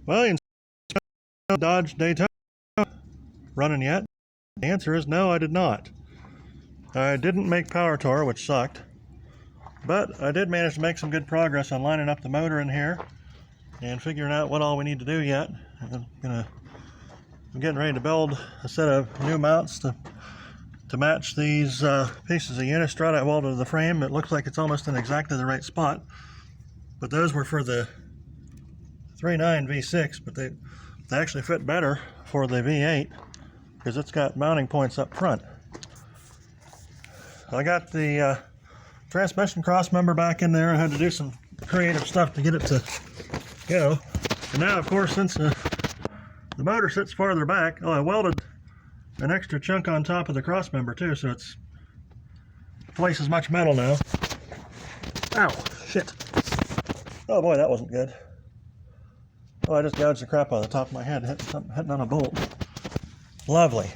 Well, you Dodge Daytona running yet? The answer is no, I did not. I didn't make power tour, which sucked, but I did manage to make some good progress on lining up the motor in here and figuring out what all we need to do yet. I'm getting ready to build a set of new mounts to match these pieces of unistrut I welded to the frame. It looks like it's almost in exactly the right spot, but those were for the 3.9 V6, but they actually fit better for the V8 because it's got mounting points up front. I got the transmission cross member back in there. I had to do some creative stuff to get it to go. And now, of course, since the motor sits farther back, I welded an extra chunk on top of the cross member too, so it's twice as much metal now. Ow, shit. Oh boy, that wasn't good. Oh, I just gouged the crap out of the top of my head, hitting on a bolt. Lovely.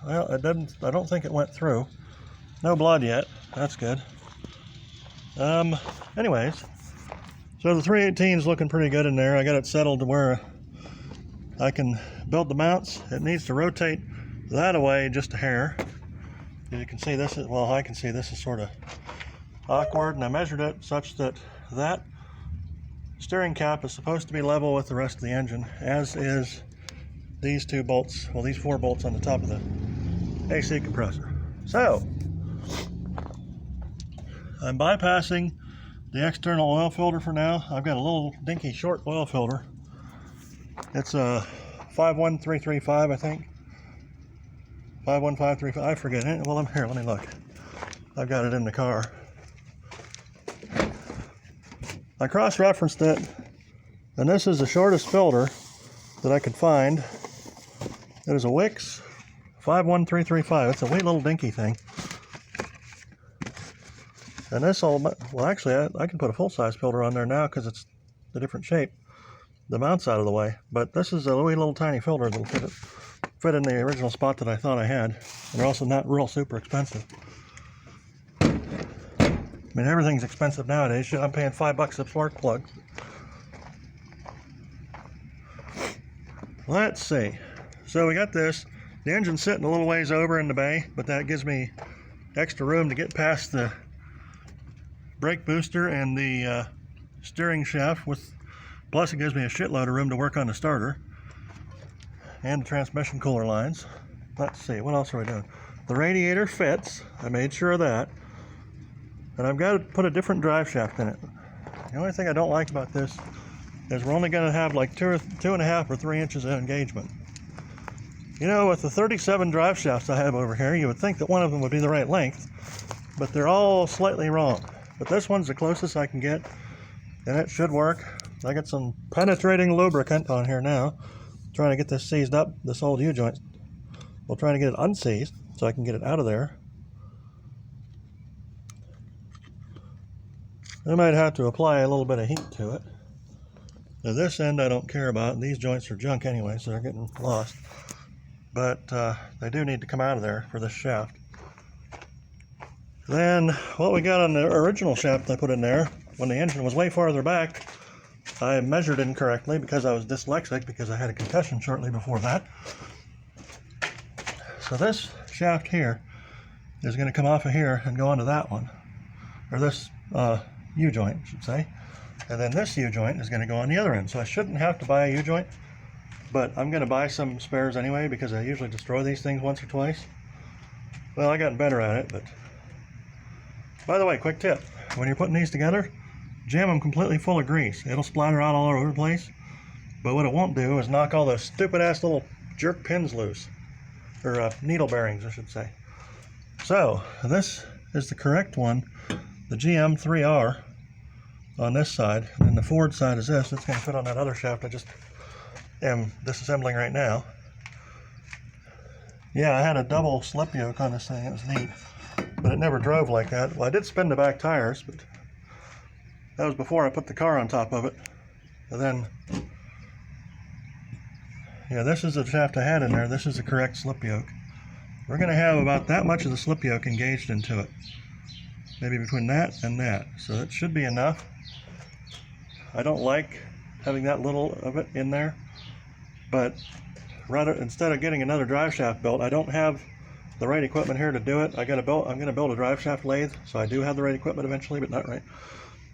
Well, it didn't. I don't think it went through. No blood yet. That's good. Anyways, so the 318 is looking pretty good in there. I got it settled to where I can build the mounts. It needs to rotate that away just a hair. As you can see, this is, well, I can see this is sort of awkward, and I measured it such that that steering cap is supposed to be level with the rest of the engine, as is these two bolts, well, these 4 bolts on the top of the AC compressor. So I'm bypassing the external oil filter for now. I've got a little dinky short oil filter. It's a 51335, I think. 51535, I forget it. Well, I'm here, let me look. I've got it in the car. I cross-referenced it, and this is the shortest filter that I could find. It is a Wix 51335. It's a wee little dinky thing. And this will, well, actually, I can put a full-size filter on there now because it's a different shape. The mount's out of the way, but this is a wee little tiny filter that'll fit in the original spot that I thought I had. And they're also not real super expensive. I mean, everything's expensive nowadays. I'm paying $5 a spark plug. Let's see. So we got this. The engine's sitting a little ways over in the bay, but that gives me extra room to get past the brake booster and the steering shaft. Plus it gives me a shitload of room to work on the starter and the transmission cooler lines. Let's see, what else are we doing? The radiator fits. I made sure of that. And I've got to put a different drive shaft in it. The only thing I don't like about this is we're only going to have like 2.5 or 3 inches of engagement. You know, with the 37 drive shafts I have over here, you would think that one of them would be the right length, but they're all slightly wrong. But this one's the closest I can get, and it should work. I got some penetrating lubricant on here now, trying to get this seized up, this old U-joint. We'll try to get it unseized so I can get it out of there. I might have to apply a little bit of heat to it. Now this end I don't care about. These joints are junk anyway, so they're getting lost. But they do need to come out of there for this shaft. Then what we got on the original shaft I put in there, when the engine was way farther back, I measured incorrectly because I was dyslexic, because I had a concussion shortly before that. So this shaft here is going to come off of here and go onto that one, or this U-joint, I should say. And then this U-joint is going to go on the other end. So I shouldn't have to buy a U-joint, but I'm going to buy some spares anyway because I usually destroy these things once or twice. Well, I got better at it, but... By the way, quick tip. When you're putting these together, jam them completely full of grease. It'll splatter out all over the place. But what it won't do is knock all those stupid-ass little jerk pins loose. Or needle bearings, I should say. So, this is the correct one. The GM3R on this side, and the Ford side is this. It's going to fit on that other shaft I just am disassembling right now. Yeah, I had a double slip yoke on this thing. It was neat, but it never drove like that. Well, I did spin the back tires, but that was before I put the car on top of it. And then, yeah, this is the shaft I had in there. This is the correct slip yoke. We're going to have about that much of the slip yoke engaged into it. Maybe between that and that. So it should be enough. I don't like having that little of it in there, but rather, instead of getting another drive shaft built, I don't have the right equipment here to do it. I'm going to build a drive shaft lathe, so I do have the right equipment eventually, but not right.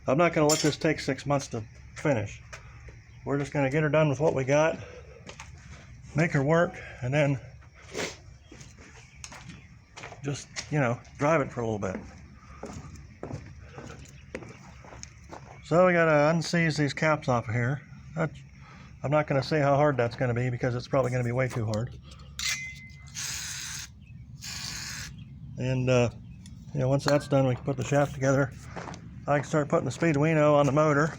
I'm not going to let this take 6 months to finish. We're just going to get her done with what we got, make her work, and then just, you know, drive it for a little bit. So we got to unseize these caps off of here. I'm not going to say how hard that's going to be because it's probably going to be way too hard. And you know, once that's done, we can put the shaft together. I can start putting the Speeduino on the motor.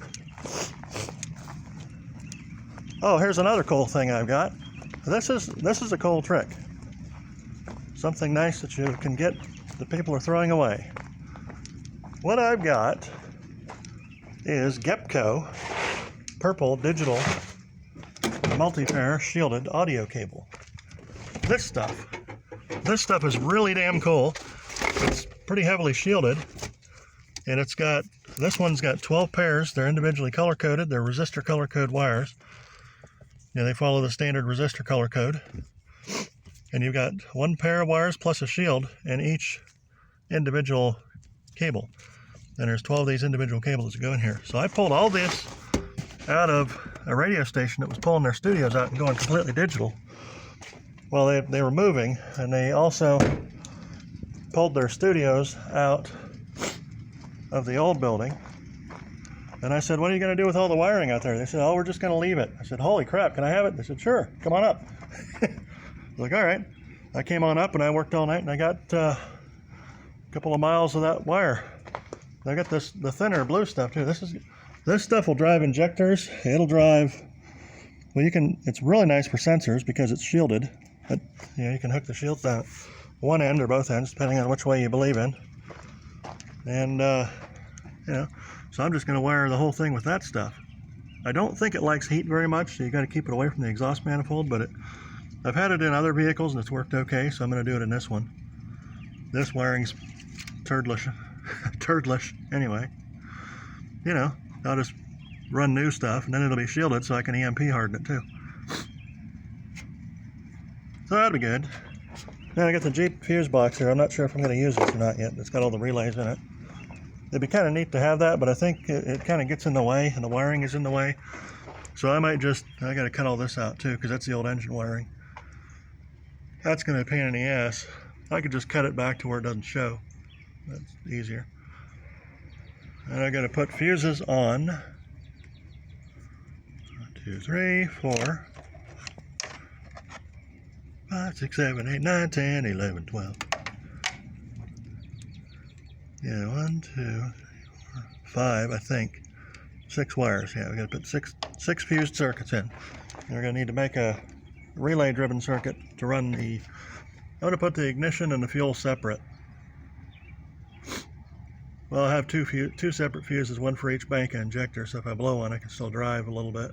Oh, here's another cool thing I've got. This is a cool trick. Something nice that you can get that people are throwing away. What I've got is Gepco purple digital multi-pair shielded audio cable. This stuff is really damn cool. It's pretty heavily shielded, and this one's got 12 pairs. They're individually color coded. They're resistor color code wires. Yeah, they follow the standard resistor color code. And you've got one pair of wires plus a shield in each individual cable. And there's 12 of these individual cables that go in here. So I pulled all this out of a radio station that was pulling their studios out and going completely digital. Well, they were moving, and they also pulled their studios out of the old building. And I said, what are you going to do with all the wiring out there? They said, oh, we're just going to leave it. I said, holy crap, can I have it? They said, sure, come on up. I was like, all right. I came on up and I worked all night, and I got a couple of miles of that wire. I got the thinner blue stuff too. This stuff will drive injectors. It'll drive, well, it's really nice for sensors because it's shielded. But you know, you can hook the shields down one end or both ends, depending on which way you believe in. And you know, so I'm just going to wire the whole thing with that stuff. I don't think it likes heat very much, so you got to keep it away from the exhaust manifold. But I've had it in other vehicles and it's worked okay, so I'm going to do it in this one. This wiring's turdlish. Turdlish anyway. You know, I'll just run new stuff and then it'll be shielded so I can EMP harden it too. So that'll be good. Now I got the Jeep fuse box here. I'm not sure if I'm going to use this or not yet. It's got all the relays in it. It'd be kind of neat to have that, but I think it kind of gets in the way and the wiring is in the way. So I got to cut all this out too because that's the old engine wiring. That's going to be a pain in the ass. I could just cut it back to where it doesn't show. That's easier. And I got to put fuses on 1, 2, 3, 4, 5, 6, 7, 8, 9, 10, 11, 12. Yeah, 1, 2, 3, 4, 5, I think. 6 wires. Yeah, we got to put six fused circuits in. And we're going to need to make a relay-driven circuit to run I'm going to put the ignition and the fuel separate. Well, I have two separate fuses, one for each bank and injector, so if I blow one, I can still drive a little bit.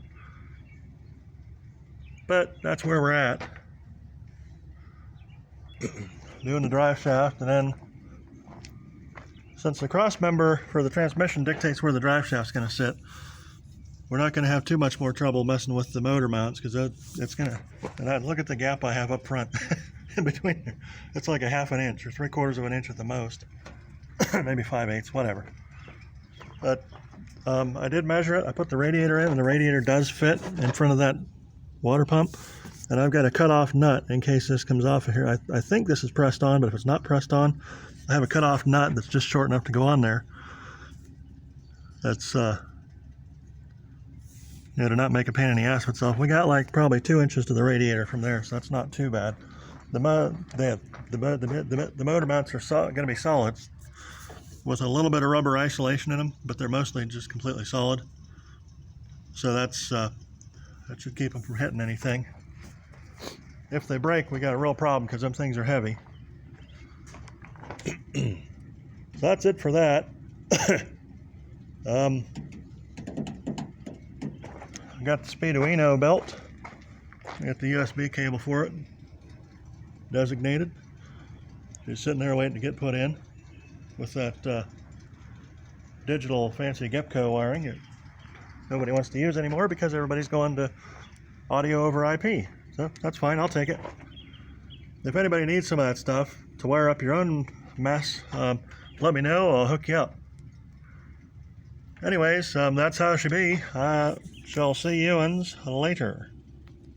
But that's where we're at. Doing the drive shaft, and then since the cross member for the transmission dictates where the drive shaft's going to sit, we're not going to have too much more trouble messing with the motor mounts because it's going to, and look at the gap I have up front in between there. It's like a 1/2 inch or 3/4 of an inch at the most. Maybe 5/8, whatever. But I did measure it. I put the radiator in, and the radiator does fit in front of that water pump. And I've got a cut-off nut in case this comes off of here. I think this is pressed on, but if it's not pressed on, I have a cut-off nut that's just short enough to go on there. That's to not make a pain in the ass of itself. We got like probably 2 inches to the radiator from there, so that's not too bad. The motor mounts are going to be solids with a little bit of rubber isolation in them, but they're mostly just completely solid. So that should keep them from hitting anything. If they break, we got a real problem because them things are heavy. So that's it for that. I got the Speeduino belt. I got the USB cable for it, designated. It's sitting there waiting to get put in with that digital fancy Gepco wiring. nobody wants to use anymore because everybody's going to audio over IP. So that's fine, I'll take it. If anybody needs some of that stuff to wire up your own mess, let me know, I'll hook you up. Anyways, that's how it should be. I shall see you later.